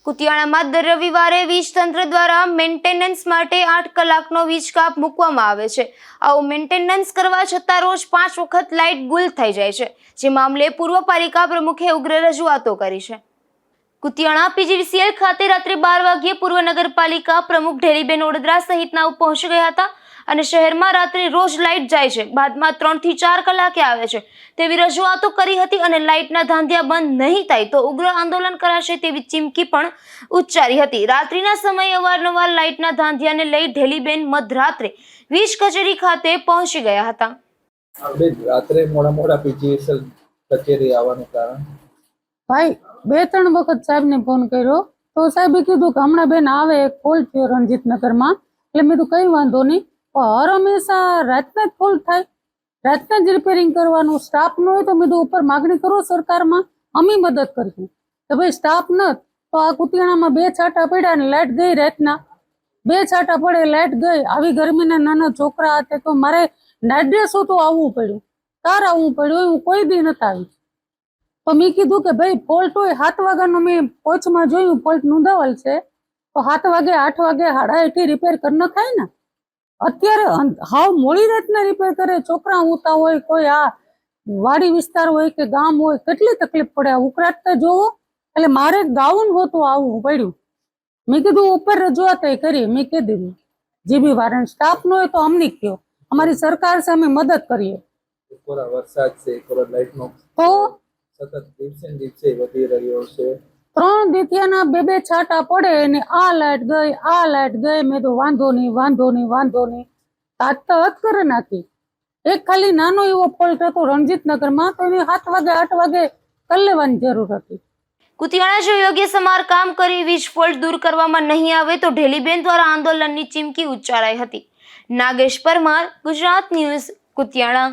કુતિયાણામાં દર રવિવારે વીજ તંત્ર દ્વારા મેન્ટેનન્સ માટે 8 કલાકનો વીજ કાપ મૂકવામાં આવે છે. આવું મેન્ટેનન્સ કરવા છતાં રોજ 5 વખત લાઇટ ગુલ થઈ જાય છે, જે મામલે પૂર્વ પાલિકા પ્રમુખે ઉગ્ર રજૂઆતો કરી છે. કુતિયાણા પીજીવીસીએલ ખાતે રાત્રે 12 વાગ્યે પૂર્વ નગરપાલિકા પ્રમુખ ઢેરીબેન ઓડેદરા સહિતના પહોંચી ગયા હતા અને શહેરમાં રાત્રે રોજ લાઇટ જાય છે, બાદમાં 3 થી 4 કલાકે આવે છે તેવી રજૂઆતો કરી હતી અને લાઇટના ધાંધિયા બંધ નહીં થાય તો ઉગ્ર આંદોલન કરાશે તેવી ચીમકી પણ ઉચ્ચારી હતી. રાત્રિના સમયે અવારનવાર લાઇટના ધાંધિયાને લઈ ઢેલીબેન મધરાત્રે વીજ કચેરી ખાતે પહોંચી ગયા હતા. રાત્રે મોડા પીજીવીસીએલ કચેરી આવવાનું કારણ ભાઈ 2-3 વખત સાહેબને ફોન કર્યો તો સાહેબે કીધું કે હમણાં બેન આવે, એક ફોલ્ટ થયો રણજીતનગરમાં. એટલે મેં તો કઈ વાંધો નહીં, હર હંમેશા રાતના જ ફોલ્ટ થાય, રાતના જ રિપેરિંગ કરવાનું. સ્ટાફ ન હોય તો મેં ઉપર માગણી કરો સરકારમાં, અમે મદદ કરીશું. કે ભાઈ સ્ટાફ ન તો આ કુતિયાણામાં 2 છાંટા પડ્યા ને લાઇટ ગઈ, રાતના 2 છાંટા પડે લાઇટ ગઈ. આવી ગરમીના નાના છોકરા હતા તો મારે નાડ્યા તો આવવું પડ્યું, તાર આવવું પડ્યું, હું કોઈ દી નથી આવી. તો મેં કીધું કે ભાઈ ફોલ્ટ હોય 7 વાગ્યાનો મેં પોચમાં જોયું ફોલ્ટ નોંધાવેલ છે તો 7 વાગે 8 વાગે 8:30 રિપેર કરી નખાય ને. અત્યારે હાવ મોડી રાતના રિપેર કરે, છોકરા ઊંઘતા હોય, કોઈ આ વાડી વિસ્તાર હોય કે ગામ હોય, કેટલી તકલીફ પડે. ઉકળાટતા જોવો એટલે મારે ગાઉન હોતું આવવું પડ્યું. મેં કીધું ઉપર રજૂઆત કરી, મેં કીધું જીબી વાળાને સ્ટાફ નો હોય તો અમને કયો, અમારી સરકાર છે અમે મદદ કરીએ. વરસાદ છે, લાઇટનો તો સતત દિવસે દિવસે વધી રહ્યો છે. 3 દીથિયાના 2 છાંટા પડે ને આ લાઇટ ગઈ, આ લાઇટ ગઈ. મેં તો વાંધો નહીં તાત કરી નાખી. એક ખાલી નાનો એવો ફોલ્ટ હતો રણજીતનગરમાં તો એને 7 વાગે 8 વાગે કરી લેવાની જરૂર હતી. કુતિયાણા જો યોગ્ય સમારકામ કરી વીજ ફોલ્ટ દૂર કરવામાં નહીં આવે તો ઢેલીબેન દ્વારા આંદોલનની ચીમકી ઉચ્ચારાઈ હતી. નાગેશ પરમાર, ગુજરાત ન્યૂઝ, કુતિયાણા.